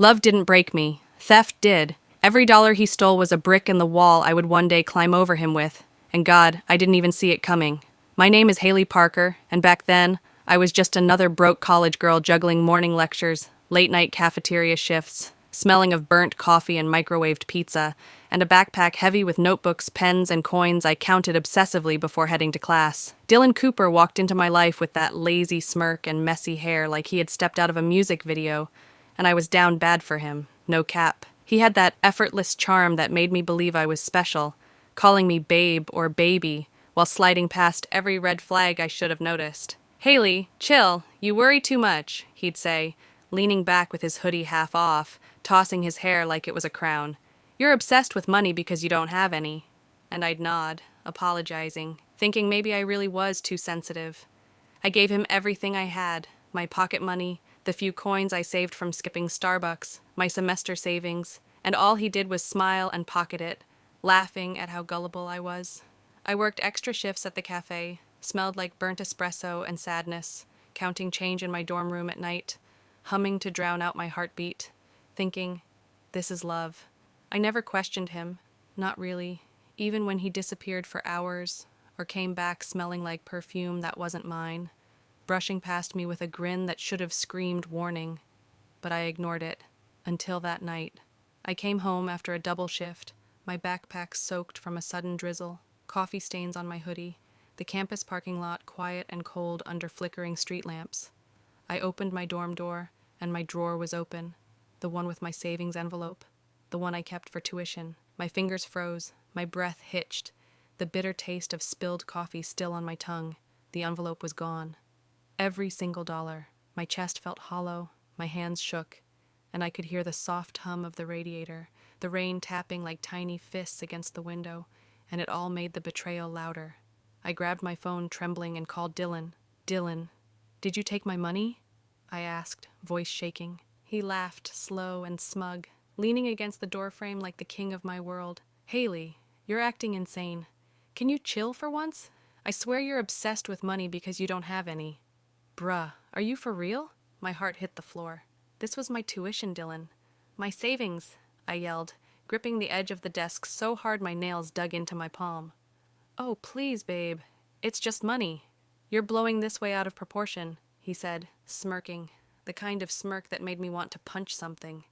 Love didn't break me. Theft did. Every dollar he stole was a brick in the wall I would one day climb over him with. And God, I didn't even see it coming. My name is Haley Parker, and back then, I was just another broke college girl juggling morning lectures, late-night cafeteria shifts, smelling of burnt coffee and microwaved pizza, and a backpack heavy with notebooks, pens, and coins I counted obsessively before heading to class. Dylan Cooper walked into my life with that lazy smirk and messy hair like he had stepped out of a music video, and I was down bad for him, no cap. He had that effortless charm that made me believe I was special, calling me babe or baby, while sliding past every red flag I should have noticed. "Haley, chill, you worry too much," he'd say, leaning back with his hoodie half off, tossing his hair like it was a crown. "You're obsessed with money because you don't have any." And I'd nod, apologizing, thinking maybe I really was too sensitive. I gave him everything I had, my pocket money, the few coins I saved from skipping Starbucks, my semester savings, and all he did was smile and pocket it, laughing at how gullible I was. I worked extra shifts at the cafe, smelled like burnt espresso and sadness, counting change in my dorm room at night, humming to drown out my heartbeat, thinking, this is love. I never questioned him, not really, even when he disappeared for hours or came back smelling like perfume that wasn't mine, brushing past me with a grin that should have screamed warning. But I ignored it, until that night. I came home after a double shift, my backpack soaked from a sudden drizzle, coffee stains on my hoodie, the campus parking lot quiet and cold under flickering street lamps. I opened my dorm door, and my drawer was open, the one with my savings envelope, the one I kept for tuition. My fingers froze, my breath hitched, the bitter taste of spilled coffee still on my tongue. The envelope was gone. Every single dollar. My chest felt hollow, my hands shook, and I could hear the soft hum of the radiator, the rain tapping like tiny fists against the window, and it all made the betrayal louder. I grabbed my phone, trembling, and called Dylan. "Dylan, did you take my money?" I asked, voice shaking. He laughed, slow and smug, leaning against the doorframe like the king of my world. "Haley, you're acting insane. Can you chill for once? I swear you're obsessed with money because you don't have any." "Bruh, are you for real?" My heart hit the floor. "This was my tuition, Dylan. My savings," I yelled, gripping the edge of the desk so hard my nails dug into my palm. "Oh, please, babe. It's just money. You're blowing this way out of proportion," he said, smirking, the kind of smirk that made me want to punch something.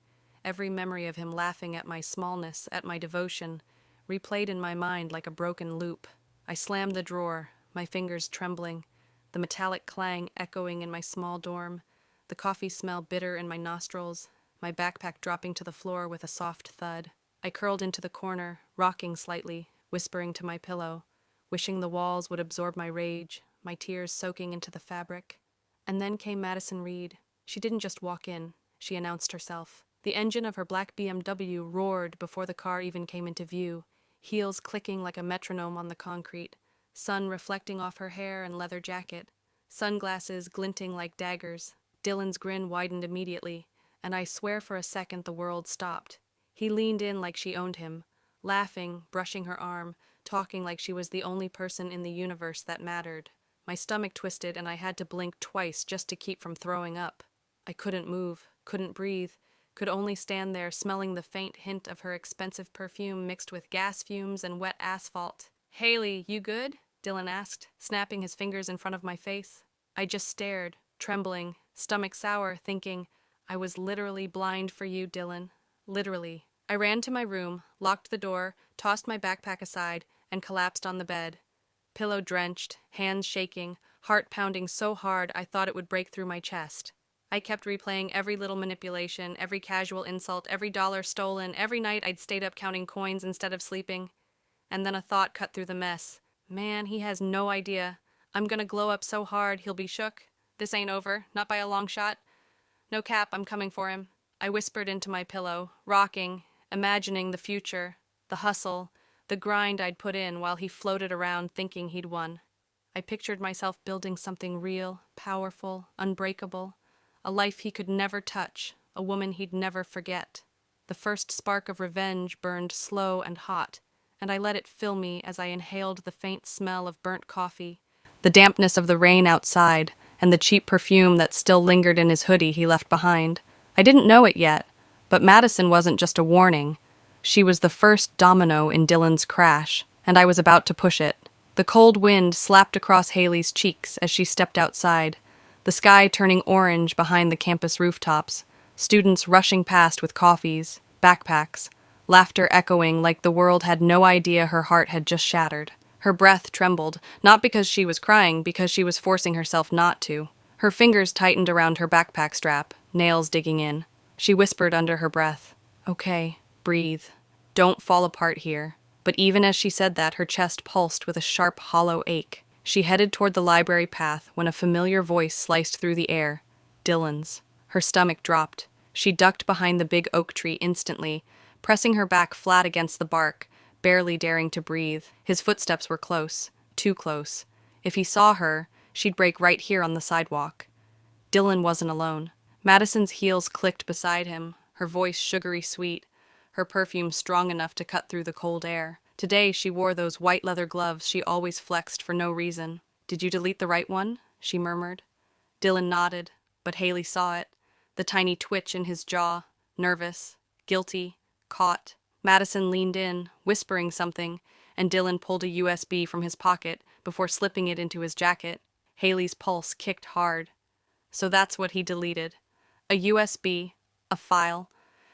Every memory of him laughing at my smallness, at my devotion, replayed in my mind like a broken loop. I slammed the drawer, my fingers trembling, the metallic clang echoing in my small dorm, the coffee smell bitter in my nostrils, my backpack dropping to the floor with a soft thud. I curled into the corner, rocking slightly, whispering to my pillow, wishing the walls would absorb my rage, my tears soaking into the fabric. And then came Madison Reed. She didn't just walk in, she announced herself. The engine of her black BMW roared before the car even came into view, heels clicking like a metronome on the concrete, sun reflecting off her hair and leather jacket, sunglasses glinting like daggers. Dylan's grin widened immediately, and I swear for a second the world stopped. He leaned in like she owned him, laughing, brushing her arm, talking like she was the only person in the universe that mattered. My stomach twisted and I had to blink twice just to keep from throwing up. I couldn't move, couldn't breathe, could only stand there smelling the faint hint of her expensive perfume mixed with gas fumes and wet asphalt. "Haley, you good?" Dylan asked, snapping his fingers in front of my face. I just stared, trembling, stomach sour, thinking, I was literally blind for you, Dylan. Literally. I ran to my room, locked the door, tossed my backpack aside, and collapsed on the bed. Pillow drenched, hands shaking, heart pounding so hard I thought it would break through my chest. I kept replaying every little manipulation, every casual insult, every dollar stolen, every night I'd stayed up counting coins instead of sleeping. And then a thought cut through the mess. Man, he has no idea. I'm gonna glow up so hard he'll be shook. This ain't over, not by a long shot. No cap, I'm coming for him. I whispered into my pillow, rocking, imagining the future, the hustle, the grind I'd put in while he floated around thinking he'd won. I pictured myself building something real, powerful, unbreakable, a life he could never touch, a woman he'd never forget. The first spark of revenge burned slow and hot, and I let it fill me as I inhaled the faint smell of burnt coffee, the dampness of the rain outside, and the cheap perfume that still lingered in his hoodie he left behind. I didn't know it yet, But Madison wasn't just a warning. She was the first domino in Dylan's crash, and I was about to push it. The cold wind slapped across Haley's cheeks as she stepped outside, the sky turning orange behind the campus rooftops, students rushing past with coffees, backpacks, laughter echoing like the world had no idea her heart had just shattered. Her breath trembled, not because she was crying, because she was forcing herself not to. Her fingers tightened around her backpack strap, nails digging in. She whispered under her breath, "Okay, breathe. Don't fall apart here." But even as she said that, her chest pulsed with a sharp, hollow ache. She headed toward the library path when a familiar voice sliced through the air. Dylan's. Her stomach dropped. She ducked behind the big oak tree instantly, pressing her back flat against the bark, barely daring to breathe. His footsteps were close, too close. If he saw her, she'd break right here on the sidewalk. Dylan wasn't alone. Madison's heels clicked beside him, her voice sugary sweet, her perfume strong enough to cut through the cold air. Today she wore those white leather gloves she always flexed for no reason. "Did you delete the right one?" she murmured. Dylan nodded, but Haley saw it. The tiny twitch in his jaw, nervous, guilty, caught. Madison leaned in, whispering something, and Dylan pulled a USB from his pocket before slipping it into his jacket. Haley's pulse kicked hard. So that's what he deleted. A USB, a file,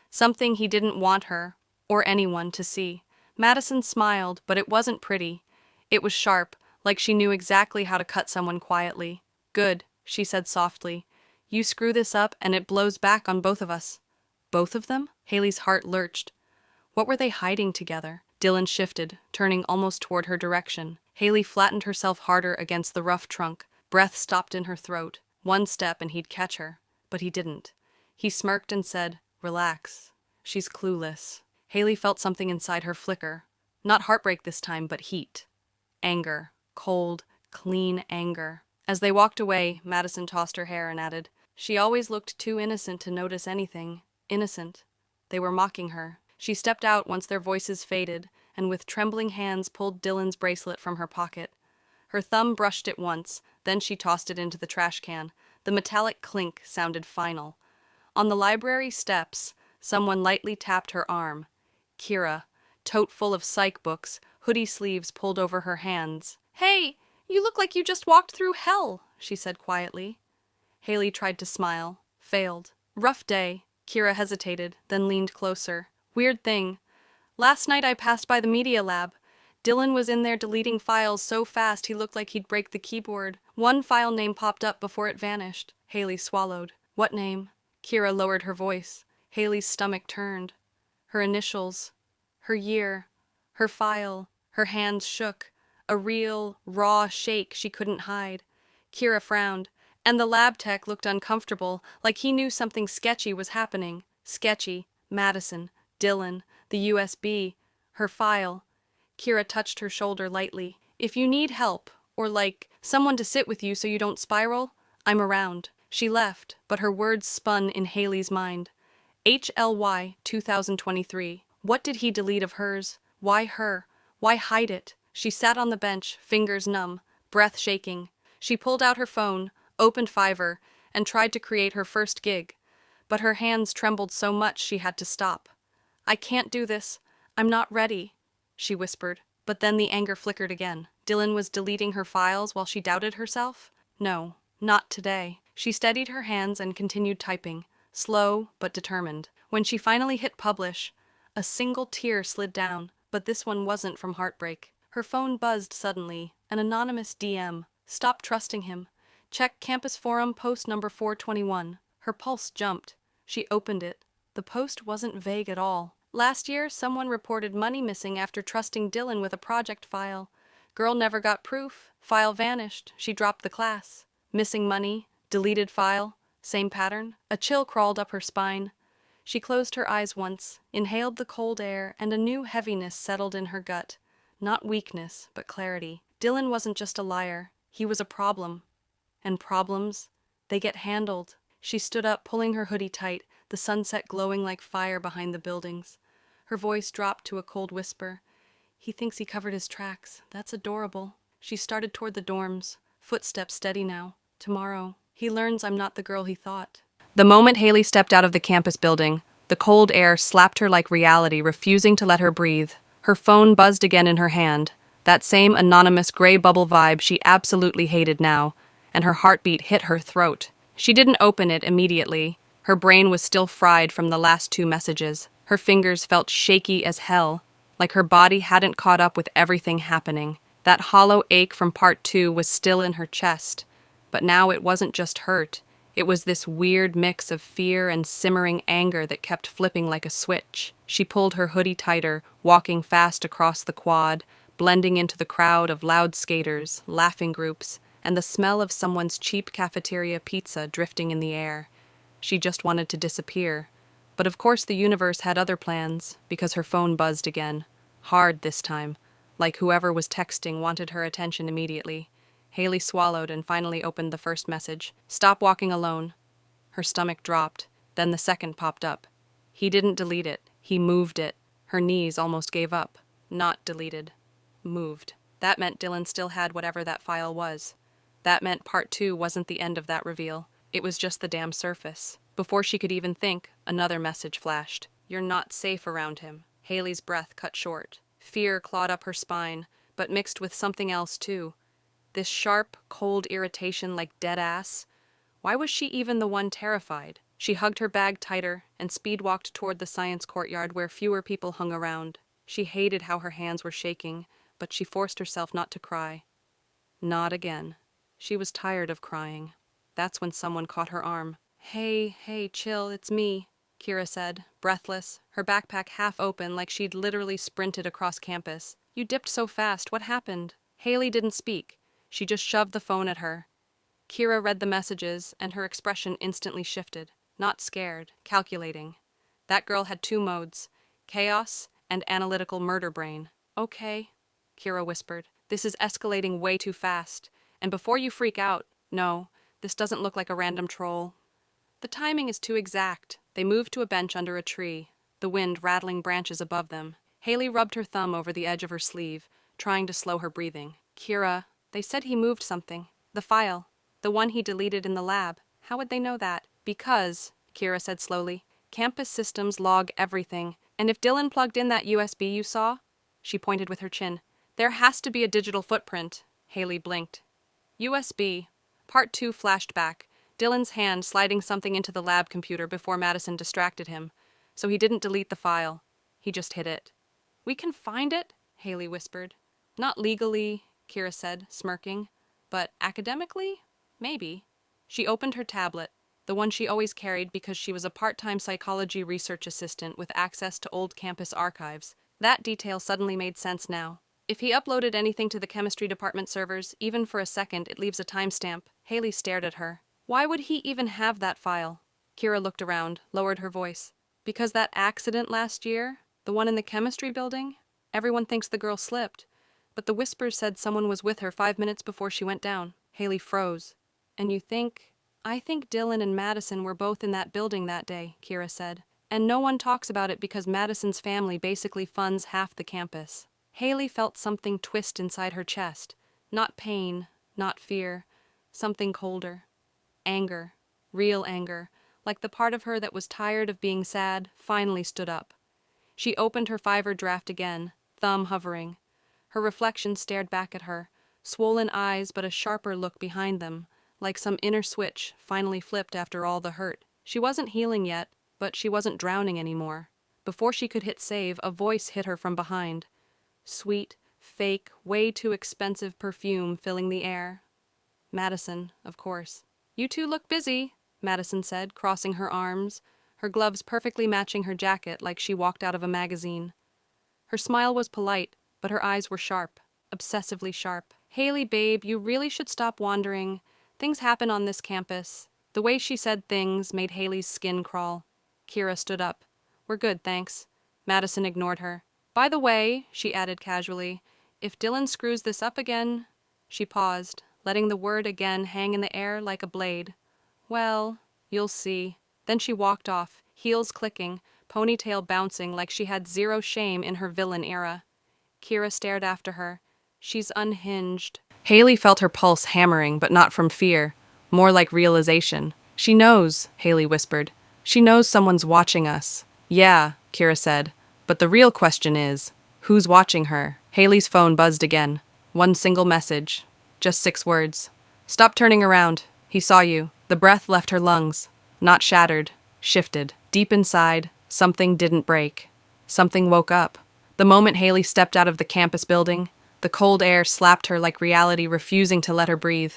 something he didn't want her, or anyone, to see. Madison smiled, but it wasn't pretty. It was sharp, like she knew exactly how to cut someone quietly. "Good," she said softly. "You screw this up and it blows back on both of us." Both of them? Haley's heart lurched. What were they hiding together? Dylan shifted, turning almost toward her direction. Haley flattened herself harder against the rough trunk. Breath stopped in her throat. One step and he'd catch her. But he didn't. He smirked and said, "Relax. She's clueless." Haley felt something inside her flicker. Not heartbreak this time, but heat. Anger. Cold, clean anger. As they walked away, Madison tossed her hair and added, "She always looked too innocent to notice anything. Innocent." They were mocking her. She stepped out once their voices faded, and with trembling hands pulled Dylan's bracelet from her pocket. Her thumb brushed it once, then she tossed it into the trash can. The metallic clink sounded final. On the library steps, someone lightly tapped her arm. Kira, tote full of psych books, hoodie sleeves pulled over her hands. "Hey, you look like you just walked through hell," she said quietly. Haley tried to smile, failed. "Rough day." Kira hesitated, then leaned closer. "Weird thing. Last night I passed by the media lab. Dylan was in there deleting files so fast he looked like he'd break the keyboard. One file name popped up before it vanished." Haley swallowed. "What name?" Kira lowered her voice. Haley's stomach turned. Her initials, her year, her file, her hands shook. A real, raw shake she couldn't hide. Kira frowned, and the lab tech looked uncomfortable, like he knew something sketchy was happening. Sketchy. Madison. Dylan. The USB. Her file. Kira touched her shoulder lightly. "If you need help, or someone to sit with you so you don't spiral, I'm around." She left, but her words spun in Haley's mind. HLY 2023. What did he delete of hers? Why her? Why hide it? She sat on the bench, fingers numb, breath shaking. She pulled out her phone, opened Fiverr, and tried to create her first gig. But her hands trembled so much she had to stop. "I can't do this. I'm not ready," she whispered. But then the anger flickered again. Dylan was deleting her files while she doubted herself? No, not today. She steadied her hands and continued typing, slow but determined. When she finally hit publish, a single tear slid down, but this one wasn't from heartbreak. Her phone buzzed suddenly, an anonymous DM. "Stop trusting him. Check Campus Forum post number 421. Her pulse jumped. She opened it. The post wasn't vague at all. "Last year, someone reported money missing after trusting Dylan with a project file. Girl never got proof. File vanished. She dropped the class. Missing money, deleted file, same pattern." A chill crawled up her spine. She closed her eyes once, inhaled the cold air, and a new heaviness settled in her gut. Not weakness, but clarity. Dylan wasn't just a liar. He was a problem. And problems, they get handled. She stood up, pulling her hoodie tight, the sunset glowing like fire behind the buildings. Her voice dropped to a cold whisper. "He thinks he covered his tracks. That's adorable." She started toward the dorms, footsteps steady now. "Tomorrow, he learns I'm not the girl he thought." The moment Haley stepped out of the campus building, The cold air slapped her like reality, refusing to let her breathe. Her phone buzzed again in her hand, that same anonymous gray bubble vibe she absolutely hated now, and her heartbeat hit her throat. She didn't open it immediately. Her brain was still fried from the last two messages. Her fingers felt shaky as hell, like her body hadn't caught up with everything happening. That hollow ache from part 2 was still in her chest. But now it wasn't just hurt. It was this weird mix of fear and simmering anger that kept flipping like a switch. She pulled her hoodie tighter, walking fast across the quad, blending into the crowd of loud skaters, laughing groups, and the smell of someone's cheap cafeteria pizza drifting in the air. She just wanted to disappear. But of course the universe had other plans, because her phone buzzed again. Hard this time, like whoever was texting wanted her attention immediately. Haley swallowed and finally opened the first message. "Stop walking alone." Her stomach dropped. Then the second popped up. He didn't delete it. He moved it. Her knees almost gave up. Not deleted. Moved. That meant Dylan still had whatever that file was. That meant part 2 wasn't the end of that reveal. It was just the damn surface. Before she could even think, another message flashed. "You're not safe around him." Haley's breath cut short. Fear clawed up her spine, but mixed with something else too. This sharp, cold irritation like dead ass. Why was she even the one terrified? She hugged her bag tighter and speed-walked toward the science courtyard where fewer people hung around. She hated how her hands were shaking, but she forced herself not to cry. Not again. She was tired of crying. That's when someone caught her arm. Hey, chill, it's me," Kira said, breathless, her backpack half open like she'd literally sprinted across campus. "You dipped so fast, what happened?" Haley didn't speak. She just shoved the phone at her. Kira read the messages, and her expression instantly shifted. Not scared, calculating. That girl had 2 modes, chaos and analytical murder brain. "Okay," Kira whispered. "This is escalating way too fast. And before you freak out, no, this doesn't look like a random troll. The timing is too exact." They moved to a bench under a tree, the wind rattling branches above them. Haley rubbed her thumb over the edge of her sleeve, trying to slow her breathing. "Kira, they said he moved something. The file. The one he deleted in the lab. How would they know that?" "Because," Kira said slowly, "campus systems log everything. And if Dylan plugged in that USB you saw," she pointed with her chin, "there has to be a digital footprint." Haley blinked. USB. Part 2 flashed back, Dylan's hand sliding something into the lab computer before Madison distracted him. So he didn't delete the file. He just hid it. "We can find it?" Haley whispered. "Not legally," Kira said, smirking. "But academically? Maybe." She opened her tablet, the one she always carried because she was a part-time psychology research assistant with access to old campus archives. That detail suddenly made sense now. If he uploaded anything to the chemistry department servers, even for a second, it leaves a timestamp. Haley stared at her. Why would he even have that file? Kira looked around, lowered her voice. Because that accident last year, the one in the chemistry building, everyone thinks the girl slipped. But the whispers said someone was with her 5 minutes before she went down. Haley froze. "And you think—" "I think Dylan and Madison were both in that building that day," Kira said. "And no one talks about it because Madison's family basically funds half the campus." Haley felt something twist inside her chest. Not pain, not fear. Something colder. Anger. Real anger. Like the part of her that was tired of being sad finally stood up. She opened her Fiverr draft again, thumb hovering. Her reflection stared back at her, swollen eyes but a sharper look behind them, like some inner switch finally flipped after all the hurt. She wasn't healing yet, but she wasn't drowning anymore. Before she could hit save, a voice hit her from behind. Sweet, fake, way too expensive perfume filling the air. Madison, of course. "You two look busy," Madison said, crossing her arms, her gloves perfectly matching her jacket like she walked out of a magazine. Her smile was polite, but her eyes were sharp, obsessively sharp. "Haley, babe, you really should stop wandering. Things happen on this campus." The way she said things made Haley's skin crawl. Kira stood up. "We're good, thanks." Madison ignored her. "By the way," she added casually, "if Dylan screws this up again—" She paused, letting the word again hang in the air like a blade. "Well, you'll see." Then she walked off, heels clicking, ponytail bouncing like she had zero shame in her villain era. Kira stared after her. "She's unhinged." Haley felt her pulse hammering, but not from fear, more like realization. "She knows," Haley whispered. "She knows someone's watching us." Yeah, Kira said. But the real question is, who's watching her? Haley's phone buzzed again. One single message. Just 6 words. Stop turning around. He saw you. The breath left her lungs. Not shattered. Shifted. Deep inside, something didn't break. Something woke up. The moment Haley stepped out of the campus building, the cold air slapped her like reality refusing to let her breathe.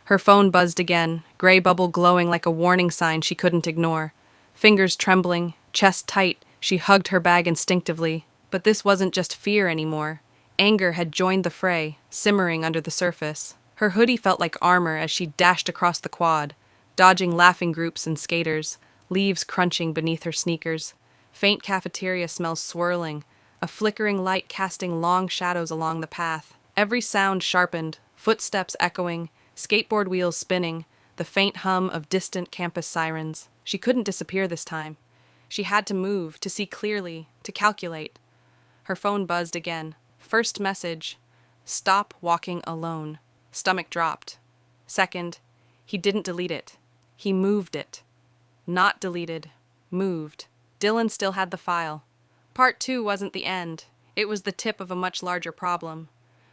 Her phone buzzed again, gray bubble glowing like a warning sign she couldn't ignore. Fingers trembling, chest tight, she hugged her bag instinctively. But this wasn't just fear anymore. Anger had joined the fray, simmering under the surface. Her hoodie felt like armor as she dashed across the quad, dodging laughing groups and skaters, leaves crunching beneath her sneakers. Faint cafeteria smells swirling, a flickering light casting long shadows along the path. Every sound sharpened, footsteps echoing, skateboard wheels spinning, the faint hum of distant campus sirens. She couldn't disappear this time. She had to move, to see clearly, to calculate. Her phone buzzed again. First message: stop walking alone. Stomach dropped. Second, he didn't delete it. He moved it. Not deleted. Moved. Dylan still had the file. Part 2 wasn't the end. It was the tip of a much larger problem.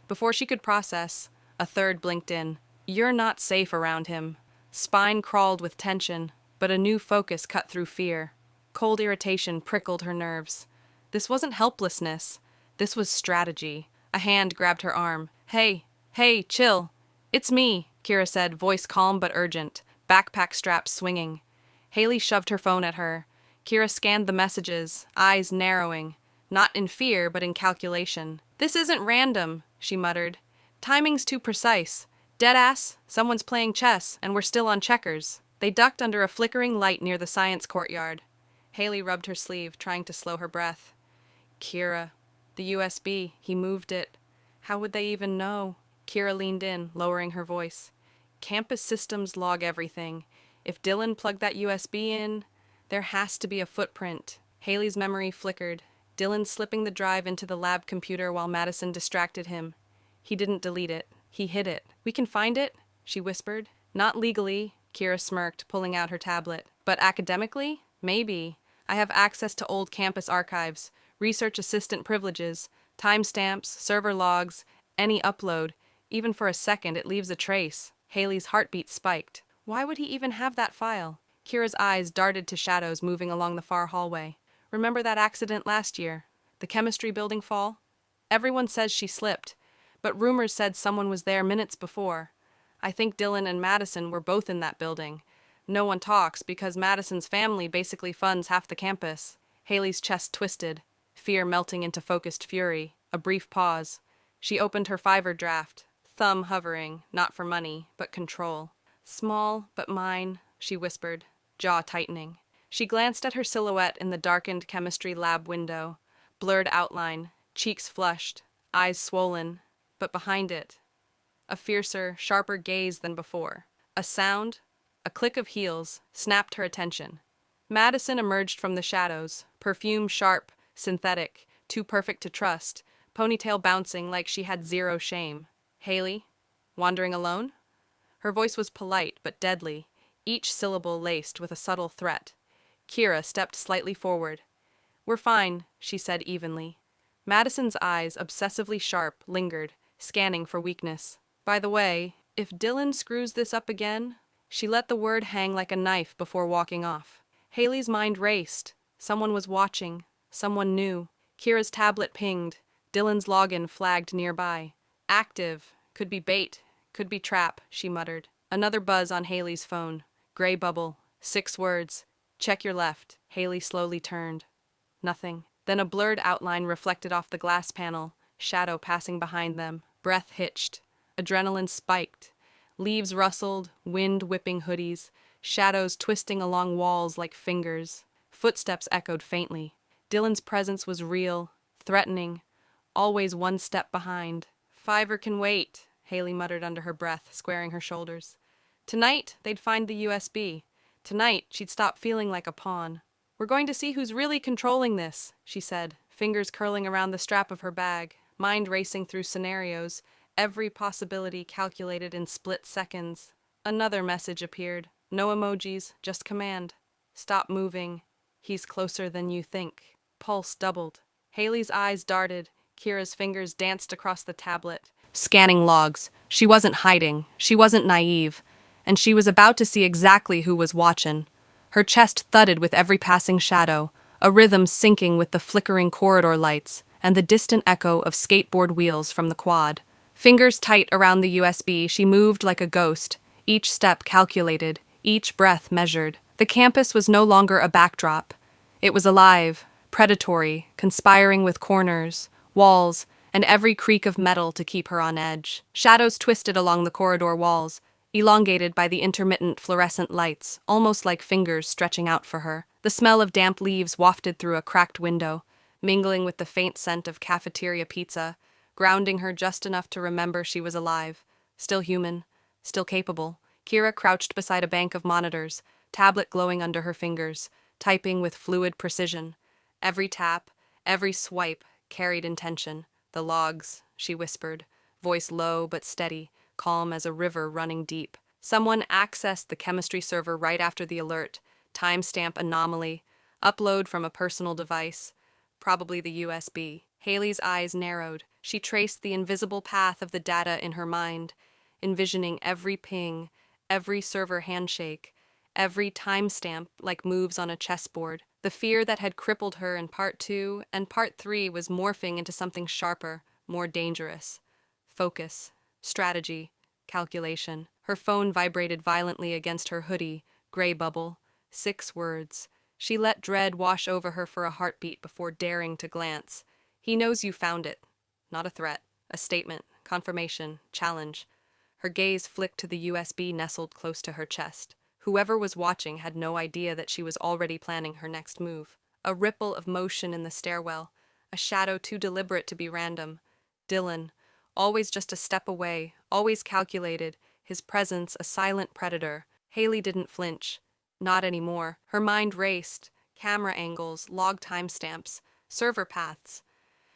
Before she could process, a third blinked in. You're not safe around him. Spine crawled with tension, but a new focus cut through fear. Cold irritation prickled her nerves. This wasn't helplessness. This was strategy. A hand grabbed her arm. Hey, chill. It's me, Kira said, voice calm but urgent, backpack straps swinging. Haley shoved her phone at her. Kira scanned the messages, eyes narrowing, not in fear but in calculation. This isn't random, she muttered. Timing's too precise. Deadass, someone's playing chess, and we're still on checkers. They ducked under a flickering light near the science courtyard. Haley rubbed her sleeve, trying to slow her breath. Kira. The USB. He moved it. How would they even know? Kira leaned in, lowering her voice. Campus systems log everything. If Dylan plugged that USB in, there has to be a footprint. Haley's memory flickered. Dylan slipping the drive into the lab computer while Madison distracted him. He didn't delete it. He hid it. We can find it, she whispered. Not legally, Kira smirked, pulling out her tablet. But academically? Maybe. I have access to old campus archives, research assistant privileges, timestamps, server logs, any upload. Even for a second, it leaves a trace. Haley's heartbeat spiked. Why would he even have that file? Kira's eyes darted to shadows moving along the far hallway. Remember that accident last year? The chemistry building fall? Everyone says she slipped, but rumors said someone was there minutes before. I think Dylan and Madison were both in that building. No one talks because Madison's family basically funds half the campus. Haley's chest twisted, fear melting into focused fury. A brief pause. She opened her Fiverr draft, thumb hovering, not for money, but control. Small, but mine, she whispered, jaw tightening. She glanced at her silhouette in the darkened chemistry lab window. Blurred outline, cheeks flushed, eyes swollen, but behind it, a fiercer, sharper gaze than before. A sound, a click of heels, snapped her attention. Madison emerged from the shadows, perfume sharp, synthetic, too perfect to trust, ponytail bouncing like she had zero shame. Haley? Wandering alone? Her voice was polite but deadly, each syllable laced with a subtle threat. Kira stepped slightly forward. We're fine, she said evenly. Madison's eyes, obsessively sharp, lingered, scanning for weakness. By the way, if Dylan screws this up again... She let the word hang like a knife before walking off. Haley's mind raced. Someone was watching. Someone new. Kira's tablet pinged. Dylan's login flagged nearby. Active. Could be bait. Could be trap, she muttered. Another buzz on Haley's phone. Gray bubble. 6 words. Check your left. Haley slowly turned. Nothing. Then a blurred outline reflected off the glass panel, shadow passing behind them. Breath hitched. Adrenaline spiked. Leaves rustled, wind whipping hoodies, shadows twisting along walls like fingers. Footsteps echoed faintly. Dylan's presence was real, threatening, always one step behind. Fiverr can wait, Haley muttered under her breath, squaring her shoulders. Tonight, they'd find the USB. Tonight, she'd stop feeling like a pawn. We're going to see who's really controlling this, she said, fingers curling around the strap of her bag, mind racing through scenarios, every possibility calculated in split seconds. Another message appeared. No emojis, just command. Stop moving. He's closer than you think. Pulse doubled. Haley's eyes darted. Kira's fingers danced across the tablet, scanning logs. She wasn't hiding. She wasn't naive. And she was about to see exactly who was watching. Her chest thudded with every passing shadow, a rhythm syncing with the flickering corridor lights and the distant echo of skateboard wheels from the quad. Fingers tight around the USB, she moved like a ghost, each step calculated, each breath measured. The campus was no longer a backdrop. It was alive, predatory, conspiring with corners, walls, and every creak of metal to keep her on edge. Shadows twisted along the corridor walls, elongated by the intermittent fluorescent lights, almost like fingers stretching out for her. The smell of damp leaves wafted through a cracked window, mingling with the faint scent of cafeteria pizza, grounding her just enough to remember she was alive, still human, still capable. Kira crouched beside a bank of monitors, tablet glowing under her fingers, typing with fluid precision. Every tap, every swipe carried intention. The logs, she whispered, voice low but steady, calm as a river running deep. Someone accessed the chemistry server right after the alert. Timestamp anomaly. Upload from a personal device. Probably the USB. Haley's eyes narrowed. She traced the invisible path of the data in her mind, envisioning every ping, every server handshake, every timestamp like moves on a chessboard. The fear that had crippled her in Part 2 and Part 3 was morphing into something sharper, more dangerous. Focus, strategy, calculation. Her phone vibrated violently against her hoodie, gray bubble. 6 words. She let dread wash over her for a heartbeat before daring to glance. He knows you found it. Not a threat, a statement, confirmation, challenge. Her gaze flicked to the USB nestled close to her chest. Whoever was watching had no idea that she was already planning her next move. A ripple of motion in the stairwell, a shadow too deliberate to be random. Dylan, always just a step away, always calculated, his presence a silent predator. Haley didn't flinch. Not anymore. Her mind raced. Camera angles, log timestamps, server paths.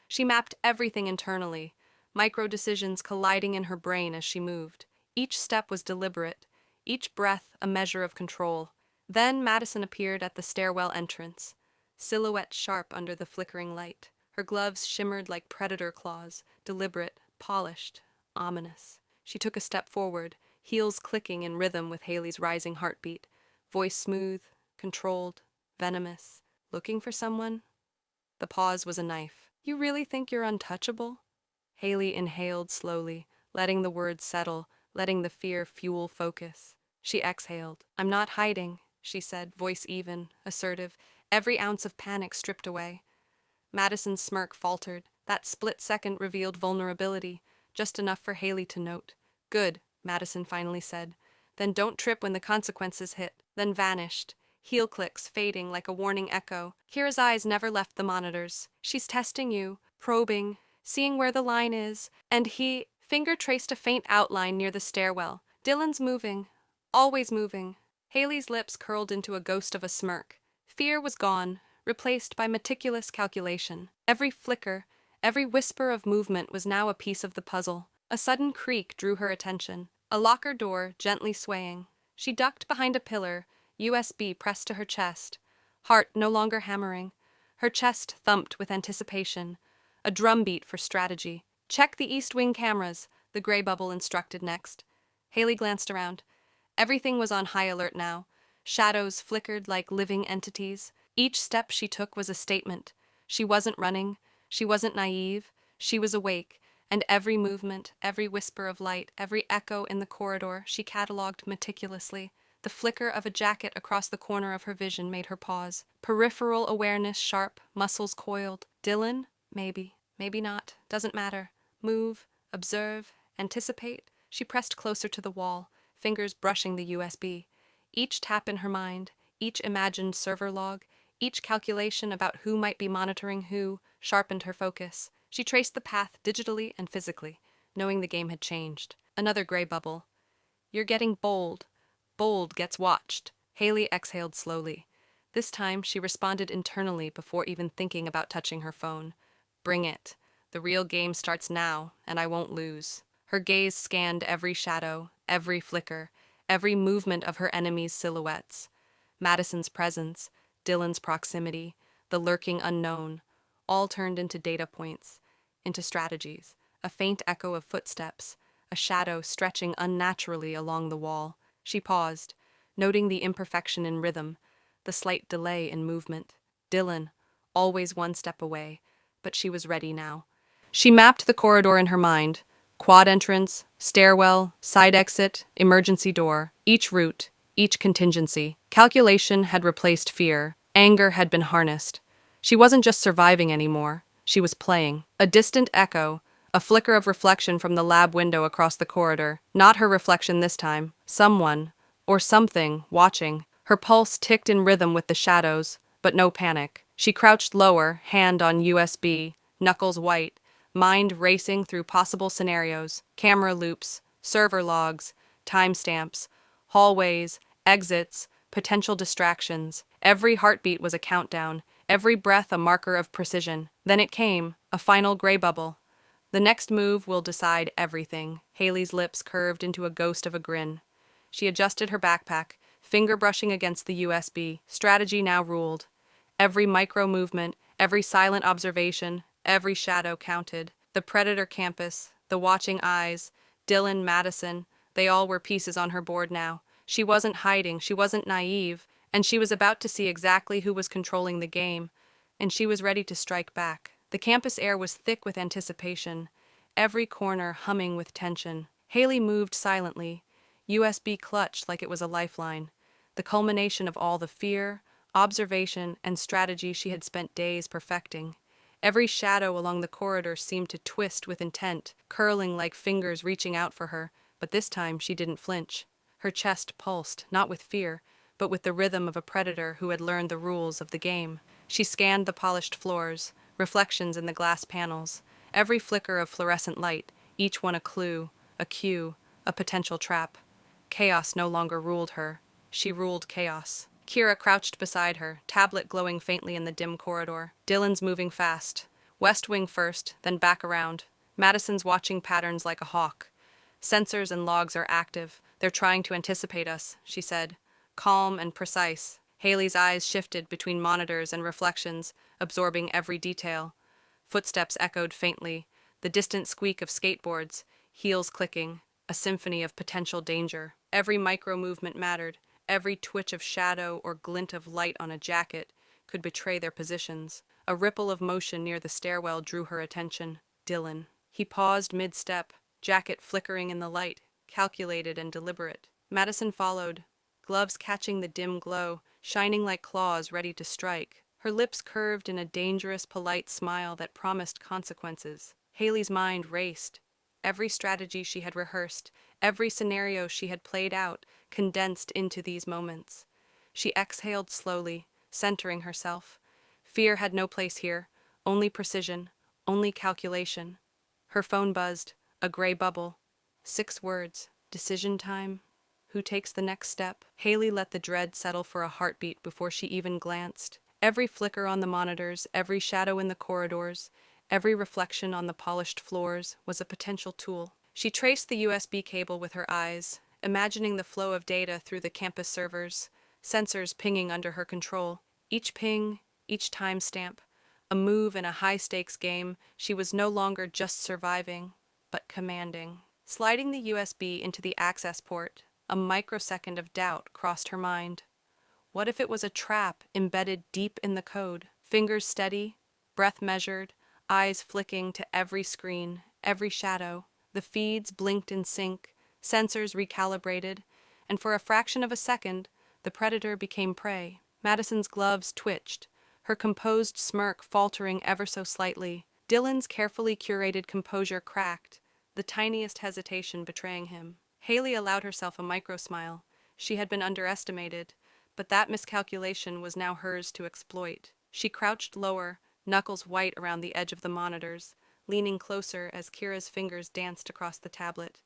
She mapped everything internally, micro decisions colliding in her brain as she moved. Each step was deliberate, each breath a measure of control. Then Madison appeared at the stairwell entrance, silhouette sharp under the flickering light. Her gloves shimmered like predator claws, deliberate, polished, ominous. She took a step forward, heels clicking in rhythm with Haley's rising heartbeat, voice smooth, controlled, venomous. Looking for someone? The pause was a knife. You really think you're untouchable? Haley inhaled slowly, letting the words settle, letting the fear fuel focus. She exhaled. I'm not hiding, she said, voice even, assertive, every ounce of panic stripped away. Madison's smirk faltered. That split second revealed vulnerability, just enough for Haley to note. Good, Madison finally said. Then don't trip when the consequences hit. Then vanished. Heel clicks fading like a warning echo. Kira's eyes never left the monitors. She's testing you, probing, seeing where the line is, and he, finger traced a faint outline near the stairwell. Dylan's moving, always moving. Haley's lips curled into a ghost of a smirk. Fear was gone, replaced by meticulous calculation. Every flicker, every whisper of movement was now a piece of the puzzle. A sudden creak drew her attention. A locker door gently swaying. She ducked behind a pillar, USB pressed to her chest, heart no longer hammering. Her chest thumped with anticipation, a drumbeat for strategy. Check the East Wing cameras, the gray bubble instructed next. Haley glanced around. Everything was on high alert now. Shadows flickered like living entities. Each step she took was a statement. She wasn't running. She wasn't naive. She was awake, and every movement, every whisper of light, every echo in the corridor she catalogued meticulously. The flicker of a jacket across the corner of her vision made her pause. Peripheral awareness sharp, muscles coiled. Dylan? Maybe. Maybe not. Doesn't matter. Move, observe, anticipate. She pressed closer to the wall, fingers brushing the USB. Each tap in her mind, each imagined server log, each calculation about who might be monitoring who, sharpened her focus. She traced the path digitally and physically, knowing the game had changed. Another gray bubble. You're getting bold. Bold gets watched. Haley exhaled slowly. This time, she responded internally before even thinking about touching her phone. Bring it. The real game starts now, and I won't lose. Her gaze scanned every shadow, every flicker, every movement of her enemies' silhouettes. Madison's presence, Dylan's proximity, the lurking unknown, all turned into data points, into strategies, a faint echo of footsteps, a shadow stretching unnaturally along the wall. She paused, noting the imperfection in rhythm, the slight delay in movement. Dylan, always one step away, but she was ready now. She mapped the corridor in her mind: quad entrance, stairwell, side exit, emergency door, each route, each contingency. Calculation had replaced fear. Anger had been harnessed. She wasn't just surviving anymore, she was playing. A distant echo, a flicker of reflection from the lab window across the corridor. Not her reflection this time. Someone, or something, watching. Her pulse ticked in rhythm with the shadows, but no panic. She crouched lower, hand on USB, knuckles white, mind racing through possible scenarios, camera loops, server logs, timestamps, hallways, exits, potential distractions. Every heartbeat was a countdown, every breath a marker of precision. Then it came, a final gray bubble. The next move will decide everything. Haley's lips curved into a ghost of a grin. She adjusted her backpack, finger brushing against the USB. Strategy now ruled. Every micro movement, every silent observation, every shadow counted. The Predator campus, the watching eyes, Dylan, Madison, they all were pieces on her board now. She wasn't hiding, she wasn't naive, and she was about to see exactly who was controlling the game, and she was ready to strike back. The campus air was thick with anticipation, every corner humming with tension. Haley moved silently, USB clutched like it was a lifeline, the culmination of all the fear, observation, and strategy she had spent days perfecting. Every shadow along the corridor seemed to twist with intent, curling like fingers reaching out for her, but this time she didn't flinch. Her chest pulsed, not with fear, but with the rhythm of a predator who had learned the rules of the game. She scanned the polished floors, reflections in the glass panels, every flicker of fluorescent light, each one a clue, a cue, a potential trap. Chaos no longer ruled her. She ruled chaos. Kira crouched beside her, tablet glowing faintly in the dim corridor. Dylan's moving fast. West wing first, then back around. Madison's watching patterns like a hawk. Sensors and logs are active. They're trying to anticipate us, she said. Calm and precise. Haley's eyes shifted between monitors and reflections, absorbing every detail. Footsteps echoed faintly, the distant squeak of skateboards, heels clicking, a symphony of potential danger. Every micro movement mattered. Every twitch of shadow or glint of light on a jacket could betray their positions. A ripple of motion near the stairwell drew her attention. Dylan. He paused mid-step, jacket flickering in the light, calculated and deliberate. Madison followed, gloves catching the dim glow, shining like claws ready to strike. Her lips curved in a dangerous, polite smile that promised consequences. Haley's mind raced. Every strategy she had rehearsed, every scenario she had played out, condensed into these moments. She exhaled slowly, centering herself. Fear had no place here, only precision, only calculation. Her phone buzzed, a gray bubble. 6 words. Decision time. Who takes the next step? Haley let the dread settle for a heartbeat before she even glanced. Every flicker on the monitors, every shadow in the corridors, every reflection on the polished floors was a potential tool. She traced the USB cable with her eyes, imagining the flow of data through the campus servers, sensors pinging under her control. Each ping, each timestamp, a move in a high-stakes game. She was no longer just surviving, but commanding. Sliding the USB into the access port, a microsecond of doubt crossed her mind. What if it was a trap embedded deep in the code? Fingers steady, breath measured, eyes flicking to every screen, every shadow. The feeds blinked in sync, sensors recalibrated, and for a fraction of a second, the predator became prey. Madison's gloves twitched, her composed smirk faltering ever so slightly. Dylan's carefully curated composure cracked, the tiniest hesitation betraying him. Haley allowed herself a micro-smile. She had been underestimated, but that miscalculation was now hers to exploit. She crouched lower, knuckles white around the edge of the monitors, leaning closer as Kira's fingers danced across the tablet.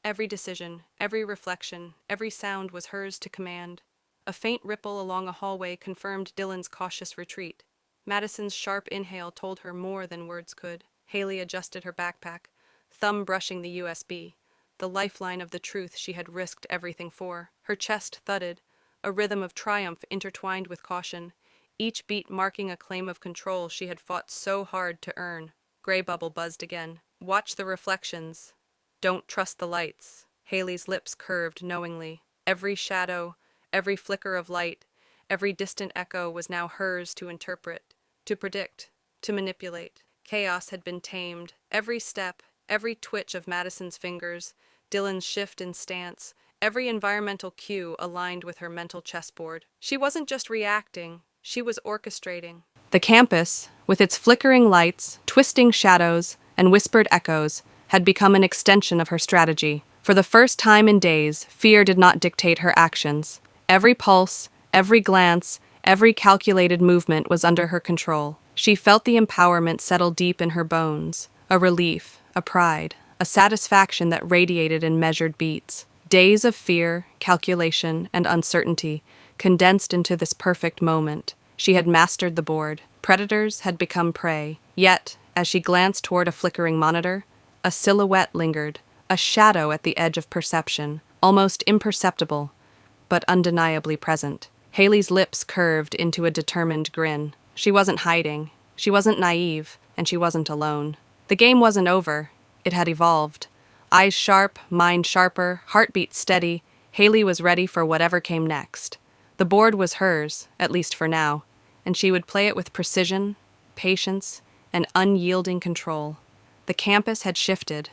Every decision, every reflection, every sound was hers to command. A faint ripple along a hallway confirmed Dylan's cautious retreat. Madison's sharp inhale told her more than words could. Haley adjusted her backpack, thumb brushing the USB, the lifeline of the truth she had risked everything for. Her chest thudded, a rhythm of triumph intertwined with caution. each beat marking a claim of control she had fought so hard to earn. Gray bubble buzzed again. Watch the reflections. Don't trust the lights. Haley's lips curved knowingly. Every shadow, every flicker of light, every distant echo was now hers to interpret, to predict, to manipulate. Chaos had been tamed. Every step, every twitch of Madison's fingers, Dylan's shift in stance, every environmental cue aligned with her mental chessboard. She wasn't just reacting, she was orchestrating. The campus, with its flickering lights, twisting shadows, and whispered echoes, had become an extension of her strategy. For the first time in days, fear did not dictate her actions. Every pulse, every glance, every calculated movement was under her control. She felt the empowerment settle deep in her bones, a relief, a pride, a satisfaction that radiated in measured beats. Days of fear, calculation, and uncertainty condensed into this perfect moment. She had mastered the board. Predators had become prey. Yet, as she glanced toward a flickering monitor, a silhouette lingered, a shadow at the edge of perception, almost imperceptible, but undeniably present. Haley's lips curved into a determined grin. She wasn't hiding, she wasn't naive, and she wasn't alone. The game wasn't over. It had evolved. Eyes sharp, mind sharper, heartbeat steady, Haley was ready for whatever came next. The board was hers, at least for now, and she would play it with precision, patience, and unyielding control. The campus had shifted.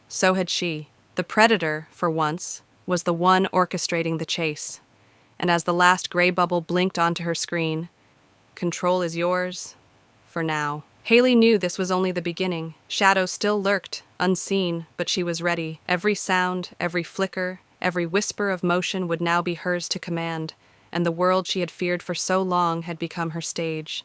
So had she. The predator, for once, was the one orchestrating the chase. And as the last gray bubble blinked onto her screen, control is yours, for now. Haley knew this was only the beginning. Shadows still lurked, unseen, but she was ready. Every sound, every flicker, every whisper of motion would now be hers to command, and the world she had feared for so long had become her stage.